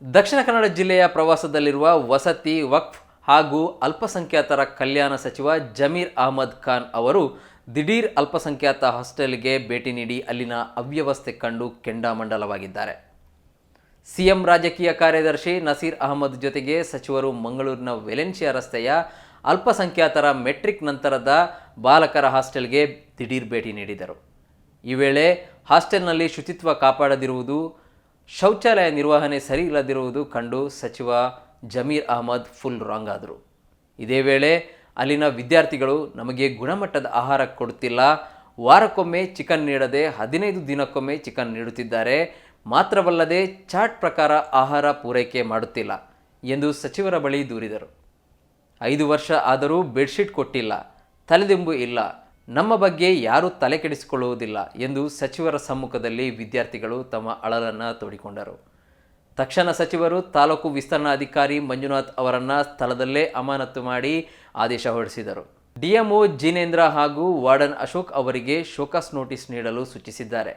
ದಕ್ಷಿಣ ಕನ್ನಡ ಜಿಲ್ಲೆಯ ಪ್ರವಾಸದಲ್ಲಿರುವ ವಸತಿ ವಕ್ಫ್ ಹಾಗೂ ಅಲ್ಪಸಂಖ್ಯಾತರ ಕಲ್ಯಾಣ ಸಚಿವ ಜಮೀರ್ ಅಹಮದ್ ಖಾನ್ ಅವರು ದಿಢೀರ್ ಅಲ್ಪಸಂಖ್ಯಾತ ಹಾಸ್ಟೆಲ್ಗೆ ಭೇಟಿ ನೀಡಿ ಅಲ್ಲಿನ ಅವ್ಯವಸ್ಥೆ ಕಂಡು ಕೆಂಡಾಮಂಡಲವಾಗಿದ್ದಾರೆ. ಸಿಎಂ ರಾಜಕೀಯ ಕಾರ್ಯದರ್ಶಿ ನಸೀರ್ ಅಹಮದ್ ಜೊತೆಗೆ ಸಚಿವರು ಮಂಗಳೂರಿನ ವೆಲೆನ್ಸಿಯಾ ರಸ್ತೆಯ ಅಲ್ಪಸಂಖ್ಯಾತರ ಮೆಟ್ರಿಕ್ ನಂತರದ ಬಾಲಕರ ಹಾಸ್ಟೆಲ್ಗೆ ದಿಢೀರ್ ಭೇಟಿ ನೀಡಿದರು. ಈ ವೇಳೆ ಹಾಸ್ಟೆಲ್ನಲ್ಲಿ ಶುಚಿತ್ವ ಕಾಪಾಡದಿರುವುದು, ಶೌಚಾಲಯ ನಿರ್ವಹಣೆ ಸರಿ ಇಲ್ಲದಿರುವುದು ಕಂಡು ಸಚಿವ ಜಮೀರ್ ಅಹಮದ್ ಫುಲ್ ರಾಂಗ್ ಆದರು. ಇದೇ ವೇಳೆ ಅಲ್ಲಿನ ವಿದ್ಯಾರ್ಥಿಗಳು ನಮಗೆ ಗುಣಮಟ್ಟದ ಆಹಾರ ಕೊಡುತ್ತಿಲ್ಲ, ವಾರಕ್ಕೊಮ್ಮೆ ಚಿಕನ್ ನೀಡದೆ 15 ದಿನಕ್ಕೊಮ್ಮೆ ಚಿಕನ್ ನೀಡುತ್ತಿದ್ದಾರೆ, ಮಾತ್ರವಲ್ಲದೆ ಚಾರ್ಟ್ ಪ್ರಕಾರ ಆಹಾರ ಪೂರೈಕೆ ಮಾಡುತ್ತಿಲ್ಲ ಎಂದು ಸಚಿವರ ಬಳಿ ದೂರಿದರು. 5 ವರ್ಷ ಆದರೂ ಬೆಡ್ಶೀಟ್ ಕೊಟ್ಟಿಲ್ಲ, ತಲೆದಿಂಬು ಇಲ್ಲ, ನಮ್ಮ ಬಗ್ಗೆ ಯಾರೂ ತಲೆ ಕೆಡಿಸಿಕೊಳ್ಳುವುದಿಲ್ಲ ಎಂದು ಸಚಿವರ ಸಮ್ಮುಖದಲ್ಲಿ ವಿದ್ಯಾರ್ಥಿಗಳು ತಮ್ಮ ಅಳಲನ್ನು ತೋಡಿಕೊಂಡರು. ತಕ್ಷಣ ಸಚಿವರು ತಾಲೂಕು ವಿಸ್ತರಣಾಧಿಕಾರಿ ಮಂಜುನಾಥ್ ಅವರನ್ನು ಸ್ಥಳದಲ್ಲೇ ಅಮಾನತು ಮಾಡಿ ಆದೇಶ ಹೊರಡಿಸಿದರು. ಡಿಎಂಒ ಜಿನೇಂದ್ರ ಹಾಗೂ ವಾರ್ಡನ್ ಅಶೋಕ್ ಅವರಿಗೆ ಶೋಕಾಸ್ ನೋಟಿಸ್ ನೀಡಲು ಸೂಚಿಸಿದ್ದಾರೆ.